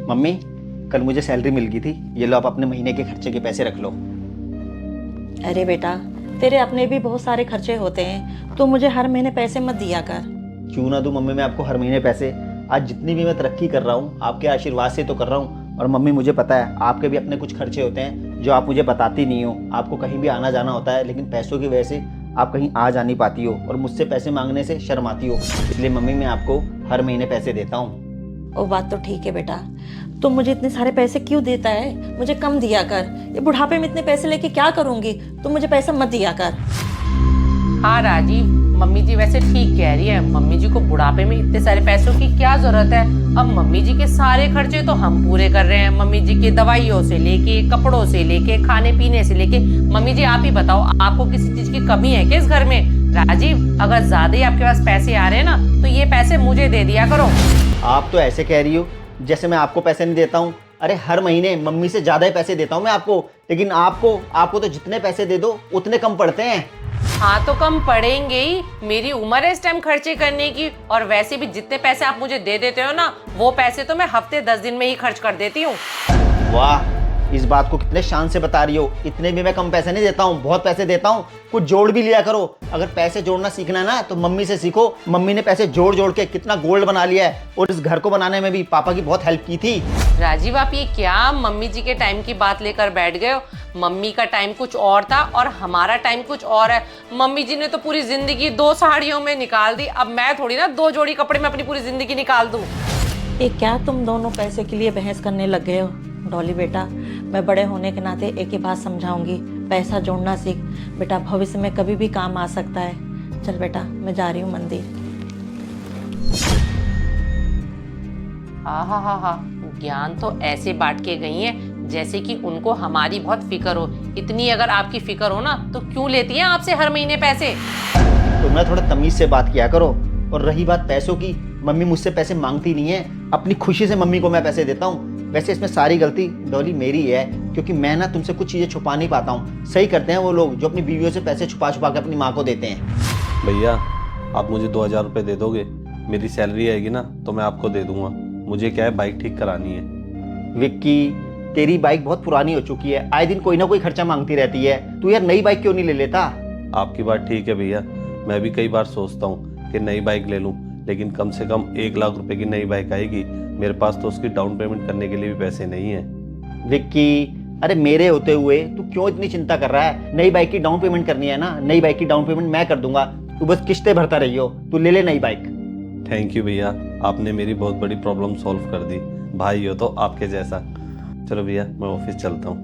Mummy, कल मुझे salary मिल गई थी, ये लो आप अपने महीने के खर्चे के पैसे रख लो। अरे बेटा, तेरे अपने भी बहुत सारे खर्चे होते हैं, तो मुझे हर महीने पैसे मत दिया कर। क्यों ना दूं मम्मी मैं आपको हर महीने पैसे। आज जितनी भी मैं तरक्की कर रहा हूँ आपके आशीर्वाद से तो कर रहा हूँ। और मम्मी मुझे पता है आपके भी अपने कुछ खर्चे होते हैं जो आप मुझे बताती नहीं हो। आपको कहीं भी आना जाना होता है, लेकिन पैसों की वजह से आप कहीं आ जा नहीं पाती हो और मुझसे पैसे मांगने से शर्माती हो। इसलिए मम्मी मैं आपको हर महीने पैसे देता हूँ। वो बात तो ठीक है बेटा, तुम मुझे इतने सारे पैसे क्यों देता है? मुझे कम दिया कर। ये बुढ़ापे में इतने पैसे लेके क्या करूंगी? तुम मुझे पैसा मत दिया कर। हाँ राजीव, मम्मी जी वैसे ठीक कह रही है। मम्मी जी को बुढ़ापे में इतने सारे पैसों की क्या जरूरत है? अब मम्मी जी के सारे खर्चे तो हम पूरे कर रहे हैं। मम्मी जी के दवाइयों से लेके, कपड़ों से लेके, खाने पीने से लेके। मम्मी जी आप ही बताओ, आपको किसी चीज की कमी है क्या इस घर में? राजीव, अगर ज्यादा ही आपके पास पैसे आ रहे हैं ना, तो ये पैसे मुझे दे दिया करो। आप तो ऐसे कह रही हो जैसे मैं आपको पैसे नहीं देता हूँ। अरे हर महीने मम्मी से ज्यादा ही पैसे देता हूँ मैं आपको, लेकिन आपको तो जितने पैसे दे दो उतने कम पड़ते हैं। हाँ तो कम पड़ेंगे ही, मेरी उम्र है इस टाइम खर्चे करने की। और वैसे भी जितने पैसे आप मुझे दे देते हो ना, वो पैसे तो मैं हफ्ते 10 दिन में ही खर्च कर देती हूँ। वाह, इस बात को कितने शान से बता रही हो। इतने भी मैं कम पैसे नहीं देता हूँ, बहुत पैसे देता हूँ। कुछ जोड़ भी लिया करो। अगर पैसे जोड़ना सीखना है ना तो मम्मी से सीखो। मम्मी ने पैसे जोड़ जोड़ के कितना गोल्ड बना लिया है, और इस घर को बनाने में भी पापा की बहुत हेल्प की थी। राजीव, आप ये क्या मम्मी जी के टाइम की बात लेकर बैठ गए हो? मम्मी का टाइम कुछ और था और हमारा टाइम कुछ और है। मम्मी जी ने तो पूरी जिंदगी 2 साड़ियों में निकाल दी, अब मैं थोड़ी ना 2 जोड़ी कपड़े में अपनी पूरी जिंदगी निकाल दूं। ये क्या तुम दोनों पैसे के लिए बहस करने लग गए हो? डॉली बेटा, मैं बड़े होने के नाते एक ही बात समझाऊंगी, पैसा जोड़ना सीख बेटा, भविष्य में कभी भी काम आ सकता है। चल बेटा, मैं जा रही हूँ मंदिर। हा, ज्ञान तो ऐसे बांट के गई है जैसे कि उनको हमारी बहुत फिक्र हो। इतनी अगर आपकी फिक्र हो ना, तो क्यों लेती हैं आपसे हर महीने पैसे? तुम ना थोड़ा तमीज से बात किया करो। और रही बात पैसों की, मम्मी मुझसे पैसे मांगती नहीं है, अपनी खुशी से मम्मी को मैं पैसे देता हूँ। वैसे इसमें सारी गलती डॉली मेरी है, क्योंकि मैं ना तुमसे कुछ चीजें छुपा नहीं पाता हूँ। सही करते हैं वो लोग जो अपनी बीवियों से पैसे छुपा छुपा के अपनी माँ को देते हैं। भैया, आप मुझे 2000 रुपये दे दोगे? मेरी सैलरी आएगी ना तो मैं आपको दे दूंगा। मुझे क्या है, बाइक ठीक करानी है। विक्की, तेरी बाइक बहुत पुरानी हो चुकी है, आए दिन कोई ना कोई खर्चा मांगती रहती है। तू यार नई बाइक क्यों नहीं ले लेता? आपकी बात ठीक है भैया, मैं भी कई बार सोचता हूँ कि नई बाइक ले लूँ, लेकिन कम से कम 1 लाख रुपए की नई बाइक आएगी। मेरे पास तो उसकी डाउन पेमेंट करने के लिए भी पैसे नहीं है। विक्की, अरे मेरे होते हुए तू क्यों इतनी चिंता कर रहा है? नई बाइक की डाउन पेमेंट करनी है ना, नई बाइक की डाउन पेमेंट मैं कर दूंगा। तू बस किस्तें भरता रही हो, तू ले ले नई बाइक। थैंक यू भैया, आपने मेरी बहुत बड़ी प्रॉब्लम सॉल्व कर दी। भाई हो तो आपके जैसा। चलो भैया, मैं ऑफिस चलता हूँ।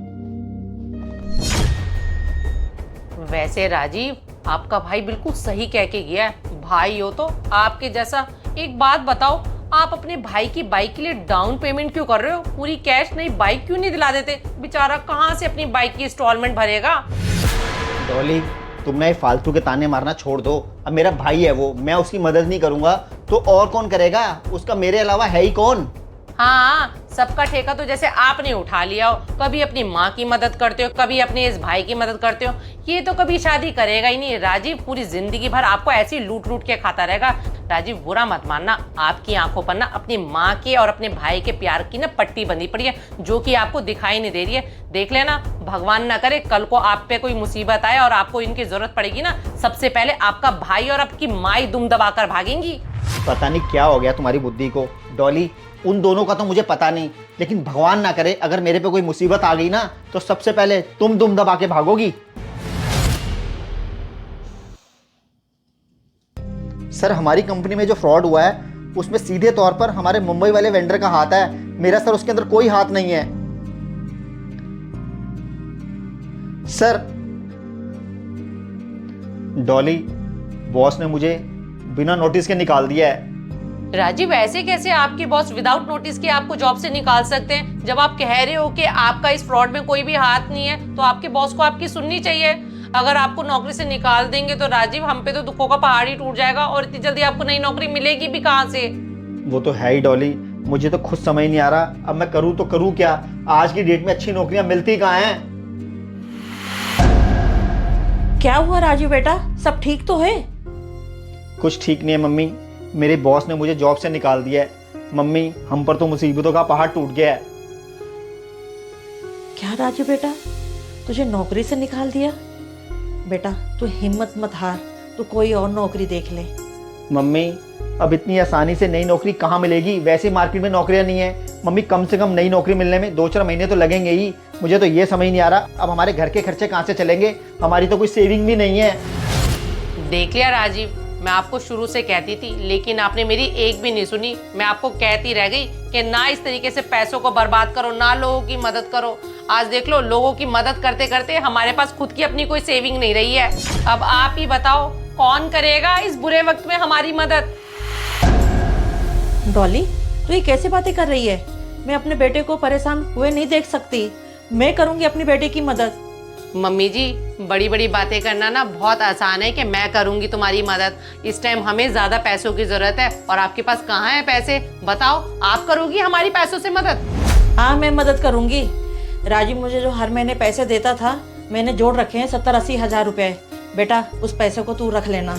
वैसे राजीव, आपका भाई बिल्कुल सही कह के गया है। भाई हो तो आपके जैसा। एक बात बताओ, आप अपने भाई की बाइक के लिए डाउन पेमेंट क्यों कर रहे हो? पूरी कैश नई बाइक क्यों नहीं दिला देते? बेचारा कहाँ से अपनी बाइक की इंस्टॉलमेंट भरेगा? डॉली, तुम ना ये फालतू के ताने मारना छोड़ दो। अब मेरा भाई है वो, मैं उसकी मदद नहीं करूंगा तो और कौन करेगा? उसका मेरे अलावा है ही कौन? हाँ, सबका ठेका तो जैसे आपने उठा लिया हो। कभी अपनी माँ की मदद करते हो, कभी अपने इस भाई की मदद करते हो। ये तो कभी शादी करेगा ही नहीं। राजीव पूरी जिंदगी भर आपको ऐसे ही लूट लूट के खाता रहेगा। राजीव, बुरा मत मानना, आपकी आंखों पर ना अपनी माँ के और अपने भाई के प्यार की ना पट्टी बंधी पड़ी है, जो कि आपको दिखाई नहीं दे रही है। देख लेना, भगवान ना करे कल को आप पे कोई मुसीबत आए और आपको इनकी जरूरत पड़ेगी ना, सबसे पहले आपका भाई और आपकी माँ ही दुम दबाकर भागेंगी। पता नहीं क्या हो गया तुम्हारी बुद्धि को डॉली। उन दोनों का तो मुझे पता नहीं, लेकिन भगवान ना करे अगर मेरे पे कोई मुसीबत आ गई ना, तो सबसे पहले तुम दुम दबा के भागोगी। सर, हमारी कंपनी में जो फ्रॉड हुआ है उसमें सीधे तौर पर हमारे मुंबई वाले वेंडर का हाथ है। मेरा सर उसके अंदर कोई हाथ नहीं है। सर, डॉली, बॉस ने मुझे बिना नोटिस के निकाल दिया है। राजीव, ऐसे कैसे आपके बॉस विदाउट नोटिस के आपको जॉब से निकाल सकते हैं? जब आप कह रहे हो कि आपका इस फ्रॉड में कोई भी हाथ नहीं है, तो आपके बॉस को आपकी सुननी चाहिए। अगर आपको नौकरी से निकाल देंगे तो राजीव, हम पे तो दुखों का पहाड़ ही टूट जाएगा, और इतनी जल्दी आपको नई नौकरी मिलेगी भी कहाँ से? वो तो है ही डॉली, मुझे तो खुद समझ नहीं आ रहा अब मैं करूँ तो करूँ क्या। आज की डेट में अच्छी नौकरियां मिलती कहाँ हैं? क्या हुआ राजू बेटा, सब ठीक तो है? कुछ ठीक नहीं है मम्मी, मेरे बॉस ने मुझे जॉब से निकाल दिया है। मम्मी हम पर तो मुसीबतों का पहाड़ टूट गया है। क्या राजू बेटा, तुझे नौकरी से निकाल दिया? बेटा तू हिम्मत मत हार, तू कोई और नौकरी देख ले। मम्मी अब इतनी आसानी से नई नौकरी कहाँ मिलेगी, वैसे मार्केट में नौकरियां नहीं है। मम्मी कम से कम नई नौकरी मिलने में 2-4 महीने तो लगेंगे ही। मुझे तो ये समझ नहीं आ रहा अब हमारे घर के खर्चे कहाँ से चलेंगे, हमारी तो कोई सेविंग भी नहीं है। देख लिया राजीव, मैं आपको शुरू से कहती थी लेकिन आपने मेरी एक भी नहीं सुनी। मैं आपको कहती रह गई कि ना इस तरीके से पैसों को बर्बाद करो, ना लोगों की मदद करो। आज देख लो, लोगों की मदद करते करते हमारे पास खुद की अपनी कोई सेविंग नहीं रही है। अब आप ही बताओ कौन करेगा इस बुरे वक्त में हमारी मदद। डॉली तू ये कैसी बातें कर रही है? मैं अपने बेटे को परेशान हुए नहीं देख सकती। मैं करूंगी अपनी बेटे की मदद। मम्मी जी, बड़ी बड़ी बातें करना ना बहुत आसान है कि मैं करूंगी तुम्हारी मदद। इस टाइम हमें ज्यादा पैसों की जरूरत है और आपके पास कहाँ है पैसे? बताओ, आप करोगी हमारी पैसों से मदद? हाँ मैं मदद करूंगी। राजीव मुझे जो हर महीने पैसे देता था, मैंने जोड़ रखे हैं 70-80 हज़ार रुपए। बेटा उस पैसे को तू रख लेना।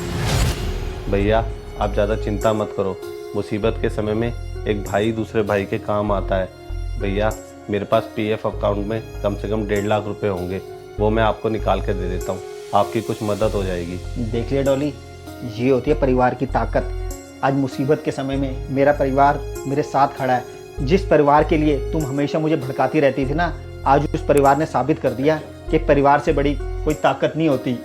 भैया आप ज़्यादा चिंता मत करो, मुसीबत के समय में एक भाई दूसरे भाई के काम आता है। भैया मेरे पास पीएफ अकाउंट में कम से कम 1.5 लाख रुपए होंगे, वो मैं आपको निकाल के दे देता हूँ, आपकी कुछ मदद हो जाएगी। देख लिया डॉली, ये होती है परिवार की ताकत। आज मुसीबत के समय में मेरा परिवार मेरे साथ खड़ा है। जिस परिवार के लिए तुम हमेशा मुझे भड़काती रहती थी ना, आज उस परिवार ने साबित कर दिया कि परिवार से बड़ी कोई ताकत नहीं होती।